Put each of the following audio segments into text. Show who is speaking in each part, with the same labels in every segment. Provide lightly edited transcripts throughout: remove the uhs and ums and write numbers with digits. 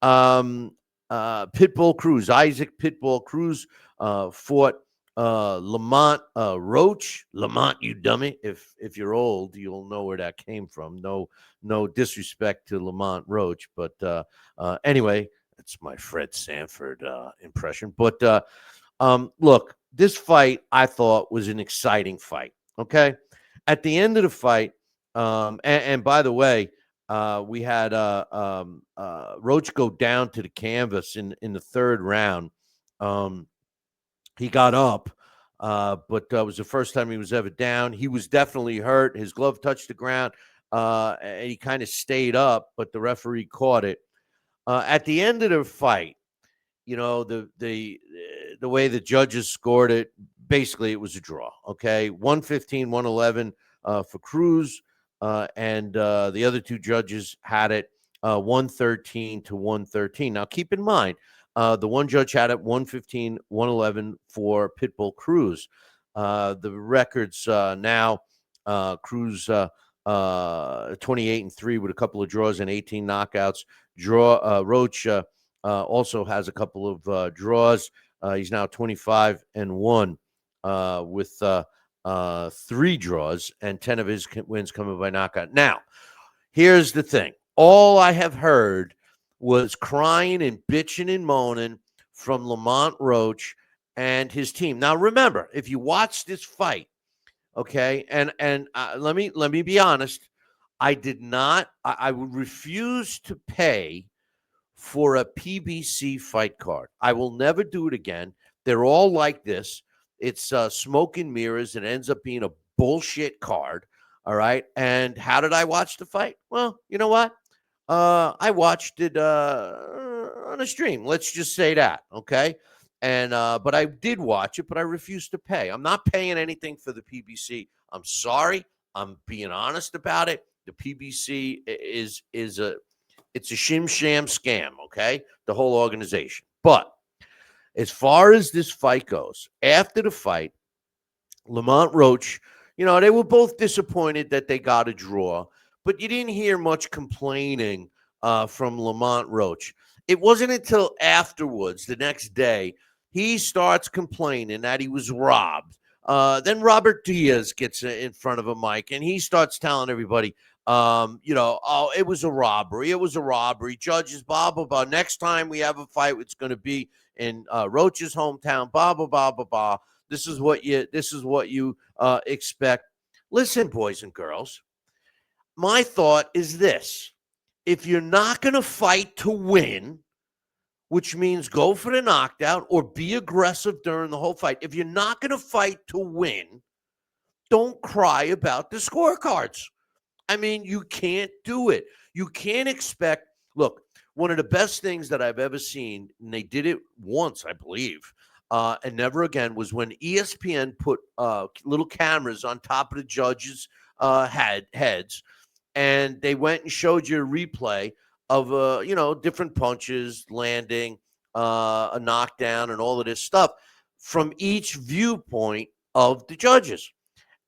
Speaker 1: Pitbull Cruz, Isaac Pitbull Cruz, fought Lamont Roach. Lamont, you dummy! If you're old, you'll know where that came from. No disrespect to Lamont Roach, but anyway, it's my Fred Sanford impression. But look, this fight I thought was an exciting fight. Okay, at the end of the fight, and by the way, we had Roach go down to the canvas in the third round. Um, he got up, but it was the first time he was ever down. He was definitely hurt. His glove touched the ground, and he kind of stayed up, but the referee caught it. At the end of the fight, the way the judges scored it, basically it was a draw. Okay, 115, 111 for Cruz, and the other two judges had it 113 to 113. Now keep in mind, the one judge had it 115, 111 for Pitbull Cruz. The records now, Cruz 28-3 with a couple of draws and 18 knockouts. Roach also has a couple of draws. He's now 25-1 with 3 draws, and 10 of his wins coming by knockout. Now, here's the thing. All I have heard was crying and bitching and moaning from Lamont Roach and his team. Now, remember, if you watch this fight, okay, and let me be honest, I would refuse to pay for a PBC fight card. I will never do it again. They're all like this. It's smoke and mirrors. It ends up being a bullshit card. All right. And how did I watch the fight? Well, you know what? I watched it on a stream. Let's just say that. Okay. And but I did watch it, but I refused to pay. I'm not paying anything for the PBC. I'm sorry. I'm being honest about it. The PBC is it's a shim sham scam, okay? The whole organization. But as far as this fight goes, after the fight, Lamont Roach, they were both disappointed that they got a draw, but you didn't hear much complaining from Lamont Roach. It wasn't until afterwards, the next day, he starts complaining that he was robbed. Then Robert Diaz gets in front of a mic and he starts telling everybody, oh, it was a robbery. It was a robbery. Judges, blah, blah, blah. Next time we have a fight, it's going to be in Roach's hometown, blah, blah, blah, blah, blah. This is what you expect. Listen, boys and girls, my thought is this. If you're not going to fight to win, which means go for the knockdown or be aggressive during the whole fight. If you're not going to fight to win, don't cry about the scorecards. I mean, you can't do it. You can't expect. Look, one of the best things that I've ever seen, and they did it once, I believe, and never again, was when ESPN put little cameras on top of the judges' heads, and they went and showed you a replay of different punches, landing, a knockdown, and all of this stuff from each viewpoint of the judges.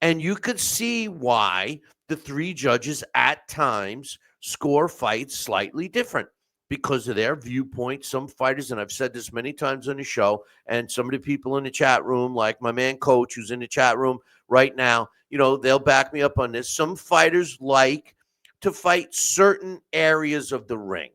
Speaker 1: And you could see why the 3 judges at times score fights slightly different because of their viewpoint. Some fighters, and I've said this many times on the show, and some of the people in the chat room, like my man Coach, who's in the chat room right now, they'll back me up on this. Some fighters like to fight certain areas of the ring.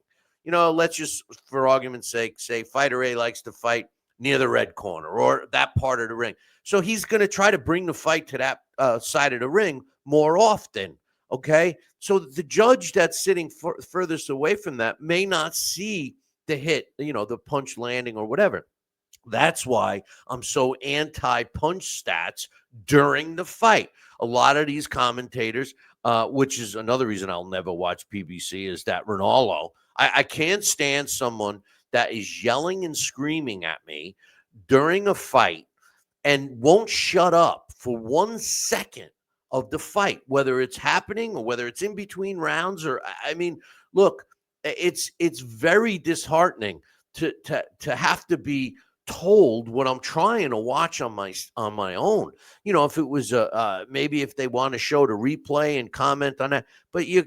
Speaker 1: Let's just, for argument's sake, say fighter A likes to fight near the red corner or that part of the ring. So he's going to try to bring the fight to that side of the ring more often, okay? So the judge that's sitting furthest away from that may not see the hit, the punch landing or whatever. That's why I'm so anti-punch stats during the fight. A lot of these commentators, which is another reason I'll never watch PBC, is that Ronaldo. I can't stand someone that is yelling and screaming at me during a fight and won't shut up for 1 second of the fight, whether it's happening or whether it's in between rounds. Or, I mean, look, it's very disheartening to have to be told what I'm trying to watch on my own. If it was maybe if they want to show the replay and comment on that, but you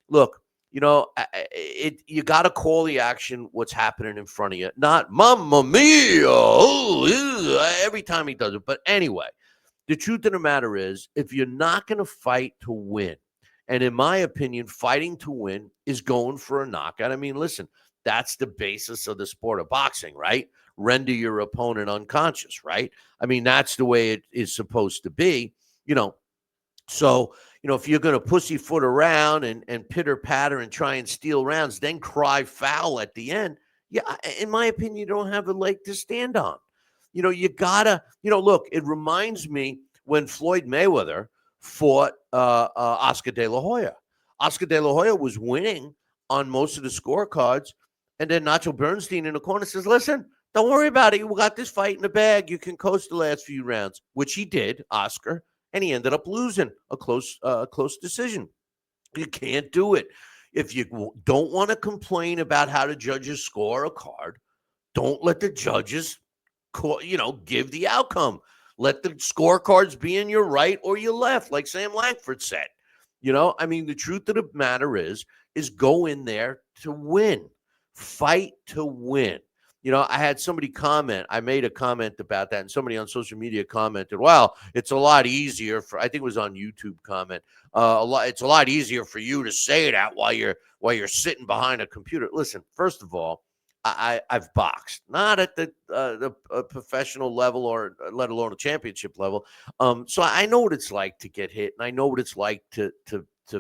Speaker 1: look, You got to call the action what's happening in front of you, not "Mamma mia!" Oh, every time he does it. But anyway, the truth of the matter is, if you're not going to fight to win, and in my opinion, fighting to win is going for a knockout. I mean, listen, that's the basis of the sport of boxing, right? Render your opponent unconscious, right? I mean, that's the way it is supposed to be, you know. So, if you're going to pussyfoot around and pitter patter and try and steal rounds, then cry foul at the end, yeah, in my opinion, you don't have a leg to stand on. You gotta, look, it reminds me when Floyd Mayweather fought Oscar De La Hoya. Oscar De La Hoya was winning on most of the scorecards. And then Nacho Bernstein in the corner says, listen, don't worry about it. We got this fight in the bag. You can coast the last few rounds, which he did, Oscar, and he ended up losing a close decision. You can't do it. If you don't want to complain about how the judges score a card, don't let the judges give the outcome. Let the scorecards be in your right or your left, like Sam Langford said. I mean, the truth of the matter is go in there to win, fight to win. I had somebody comment. I made a comment about that, and somebody on social media commented, "Well, it's a lot easier for." I think it was on YouTube comment. It's a lot easier for you to say that while you're sitting behind a computer. Listen, first of all, I've boxed, not at the professional level or let alone a championship level. So I know what it's like to get hit, and I know what it's like to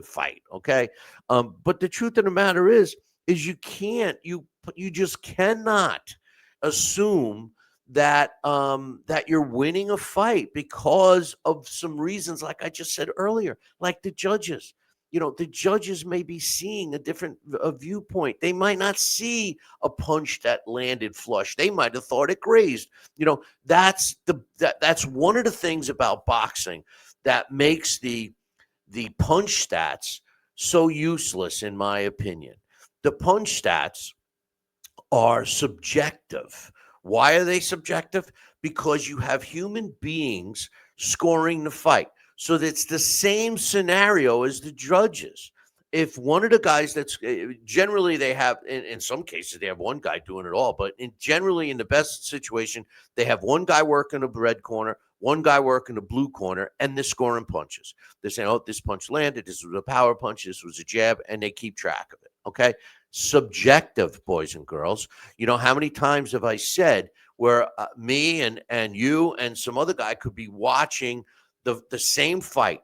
Speaker 1: fight. Okay, but the truth of the matter is you just cannot assume that you're winning a fight because of some reasons, like I just said earlier, like the judges. The judges may be seeing a different viewpoint. They might not see a punch that landed flush. They might have thought it grazed. That's one of the things about boxing that makes the punch stats so useless, in my opinion. The punch stats are subjective. Why are they subjective? Because you have human beings scoring the fight. So that's the same scenario as the judges. If one of the guys that's generally they have, in some cases, they have one guy doing it all, but generally in the best situation, they have one guy working the red corner, one guy working the blue corner, and they're scoring punches. They're saying, oh, this punch landed, this was a power punch, this was a jab, and they keep track of it. Okay. Subjective, boys and girls. How many times have I said where me and you and some other guy could be watching the same fight,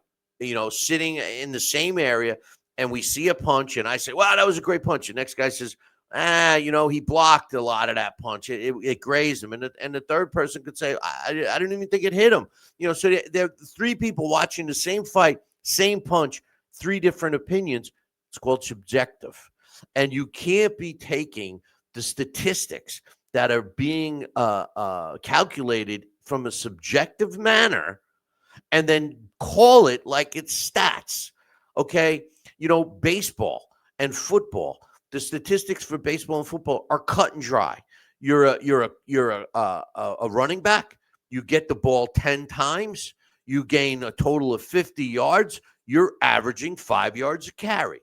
Speaker 1: sitting in the same area, and we see a punch, and I say, wow, that was a great punch. The next guy says, he blocked a lot of that punch. It grazed him. And the third person could say, I didn't even think it hit him. So there are three people watching the same fight, same punch, three different opinions. It's called subjective. And you can't be taking the statistics that are being calculated from a subjective manner and then call it like it's stats. Okay. Baseball and football, the statistics for baseball and football are cut and dry. You're a running back. You get the ball 10 times. You gain a total of 50 yards. You're averaging 5 yards a carry.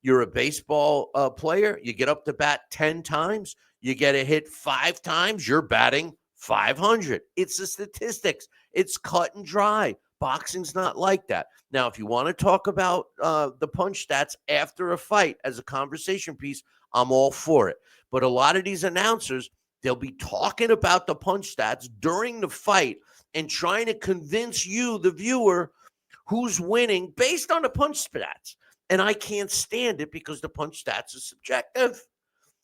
Speaker 1: You're a baseball player. You get up to bat 10 times. You get a hit 5 times. You're batting 500. It's the statistics. It's cut and dry. Boxing's not like that. Now, if you want to talk about the punch stats after a fight as a conversation piece, I'm all for it. But a lot of these announcers, they'll be talking about the punch stats during the fight and trying to convince you, the viewer, who's winning based on the punch stats. And I can't stand it because the punch stats are subjective.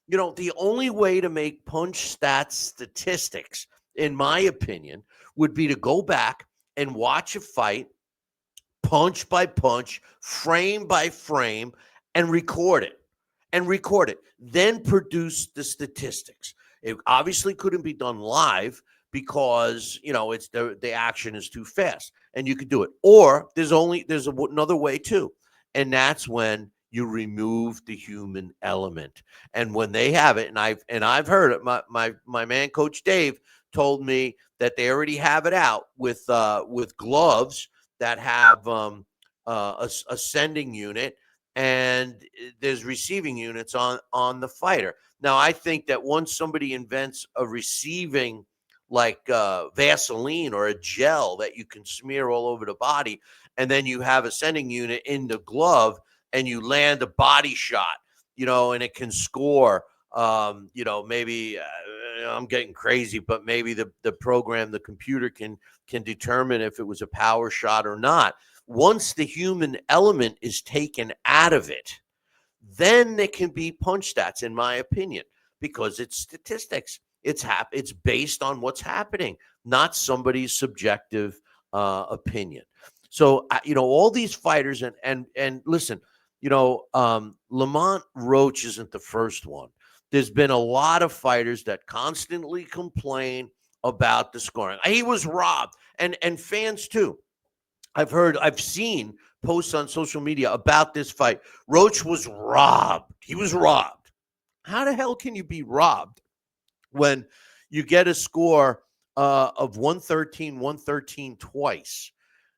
Speaker 1: The only way to make punch stats statistics, in my opinion, would be to go back and watch a fight punch by punch, frame by frame, and record it. Then produce the statistics. It obviously couldn't be done live because it's the action is too fast, and you could do it. Or there's another way too, and that's when you remove the human element. And when they have it, and I've heard it. My man, Coach Dave, told me that they already have it out with gloves that have a sending unit and there's receiving units on the fighter. Now, I think that once somebody invents a receiving like Vaseline or a gel that you can smear all over the body, and then you have a sending unit in the glove, and you land a body shot, and it can score. Maybe I'm getting crazy, but maybe the program, the computer can determine if it was a power shot or not. Once the human element is taken out of it, then it can be punch stats, in my opinion, because it's statistics. It's based on what's happening, not somebody's subjective opinion. So all these fighters, and listen, Lamont Roach isn't the first one. There's been a lot of fighters that constantly complain about the scoring. He was robbed, and fans too. I've seen posts on social media about this fight. Roach was robbed. He was robbed. How the hell can you be robbed when you get a score of 113, 113 twice?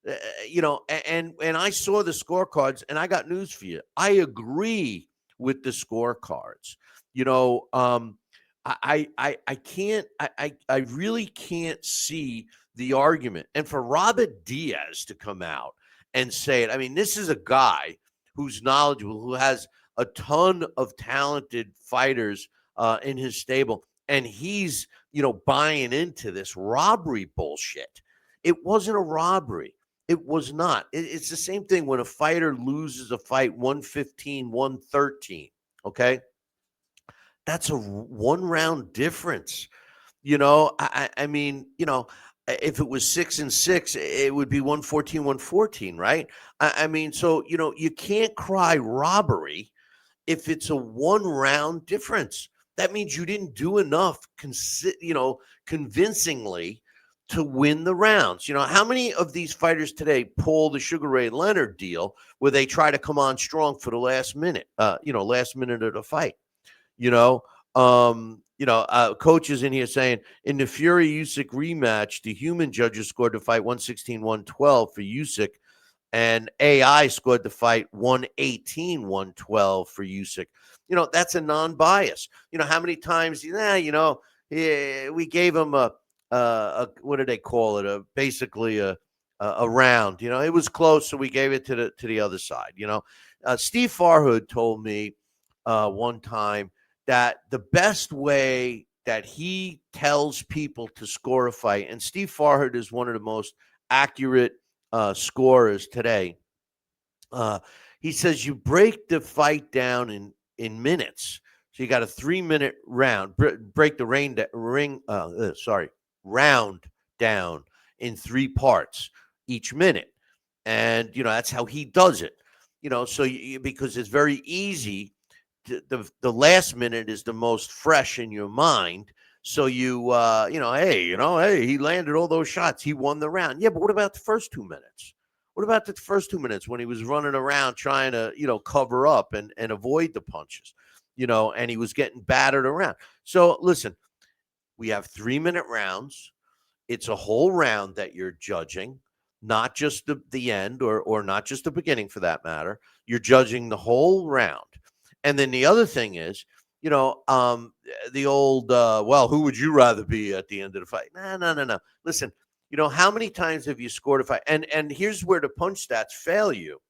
Speaker 1: And I saw the scorecards, and I got news for you. I agree with the scorecards. I can't. I really can't see the argument. And for Robert Diaz to come out and say it, I mean, this is a guy who's knowledgeable, who has a ton of talented fighters in his stable, and he's buying into this robbery bullshit. It wasn't a robbery. It was not. It's the same thing when a fighter loses a fight 115, 113. Okay. That's a one round difference. I mean, if it was 6-6, it would be 114, 114, right? I mean, so, you can't cry robbery if it's a one round difference. That means you didn't do enough, convincingly to win the rounds. How many of these fighters today pull the Sugar Ray Leonard deal where they try to come on strong for the last minute, last minute of the fight? Coaches in here saying in the Fury Usyk rematch, the human judges scored the fight 116, 112 for Usyk, and AI scored the fight 118, 112 for Usyk. That's a non-bias. How many times? We gave him a what do they call it? Basically a round. It was close, so we gave it to the other side. Steve Farhood told me one time that the best way that he tells people to score a fight, and Steve Farhood is one of the most accurate scorers today. He says you break the fight down in minutes. So you got a 3-minute round. Break the round down in 3 parts each minute, and that's how he does it. So because it's very easy. The last minute is the most fresh in your mind. So hey, he landed all those shots. He won the round. Yeah, but what about the first 2 minutes? What about the first 2 minutes when he was running around trying to, cover up and avoid the punches, and he was getting battered around? So listen, we have 3-minute rounds. It's a whole round that you're judging, not just the end or not just the beginning for that matter. You're judging the whole round. And then the other thing is, the old, well, who would you rather be at the end of the fight? No. Listen, how many times have you scored a fight? And here's where the punch stats fail you,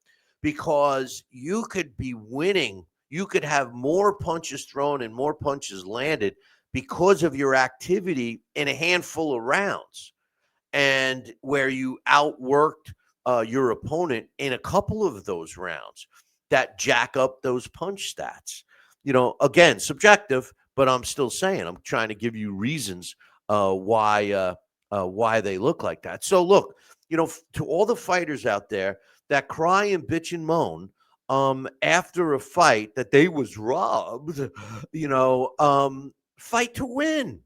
Speaker 1: because you could be winning. You could have more punches thrown and more punches landed because of your activity in a handful of rounds, and where you outworked your opponent in a couple of those rounds that jack up those punch stats. Again, subjective, but I'm still saying, I'm trying to give you reasons why they look like that. So look, to all the fighters out there that cry and bitch and moan after a fight that they was robbed, fight to win.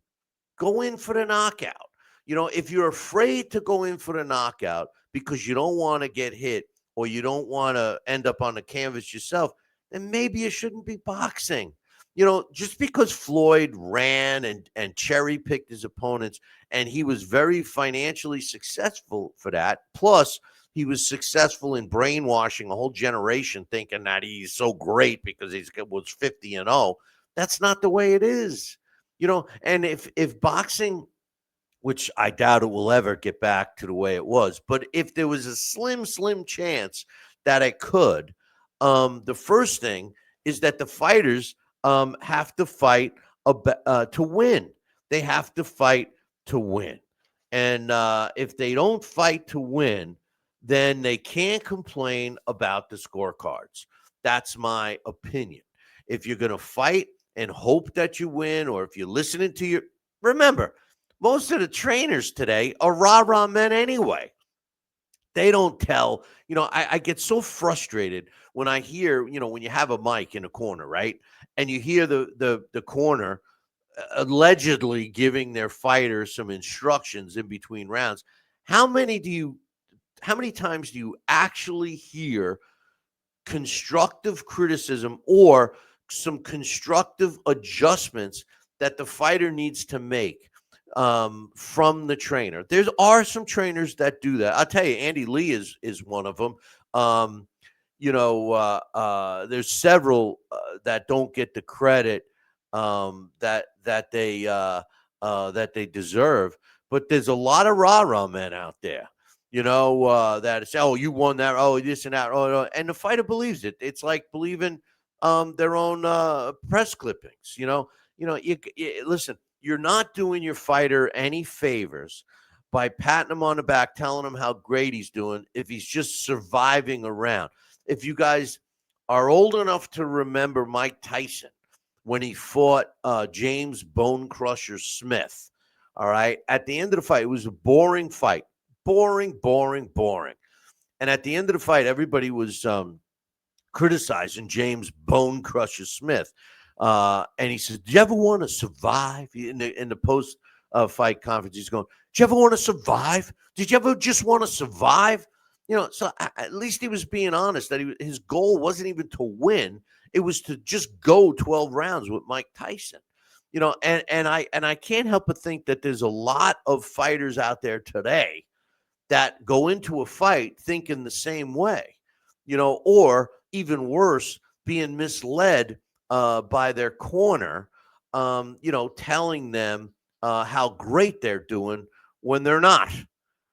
Speaker 1: Go in for the knockout. If you're afraid to go in for the knockout because you don't want to get hit or you don't want to end up on the canvas yourself, then maybe you shouldn't be boxing. Just because Floyd ran and cherry picked his opponents, and he was very financially successful for that. Plus, he was successful in brainwashing a whole generation thinking that he's so great because he was 50-0. That's not the way it is. And if boxing, which I doubt it will ever get back to the way it was, but if there was a slim, slim chance that it could, the first thing is that the fighters have to fight to win. They have to fight to win. And if they don't fight to win, then they can't complain about the scorecards. That's my opinion. If you're going to fight and hope that you win, or if you're listening to remember, most of the trainers today are rah-rah men anyway. They don't tell, I get so frustrated when I hear, when you have a mic in a corner, right? And you hear the corner allegedly giving their fighter some instructions in between rounds. How many times do you actually hear constructive criticism or some constructive adjustments that the fighter needs to make from the trainer? There are some trainers that do that. I'll tell you, Andy Lee is one of them. There's several that don't get the credit that they deserve. But there's a lot of rah-rah men out there, that say, "Oh, you won that. Oh, this and that." Oh, and the fighter believes it. It's like believing their own press clippings. Listen. You're not doing your fighter any favors by patting him on the back, telling him how great he's doing if he's just surviving around. If you guys are old enough to remember Mike Tyson when he fought James Bone Crusher Smith, all right, at the end of the fight, it was a boring fight. Boring. And at the end of the fight, everybody was criticizing James Bone Crusher Smith. And he says, "Do you ever want to survive?" In the post fight conference, he's going, "Do you ever want to survive? Did you ever just want to survive?" So at least he was being honest that his goal wasn't even to win; it was to just go 12 rounds with Mike Tyson. And I can't help but think that there's a lot of fighters out there today that go into a fight thinking the same way, or even worse, being misled by their corner, telling them how great they're doing when they're not.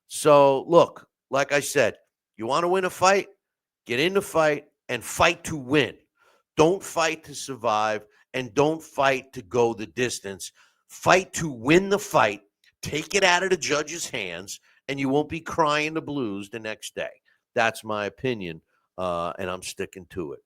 Speaker 1: So, look, like I said, you want to win a fight, get in the fight and fight to win. Don't fight to survive and don't fight to go the distance. Fight to win the fight, take it out of the judge's hands, and you won't be crying the blues the next day. That's my opinion, and I'm sticking to it.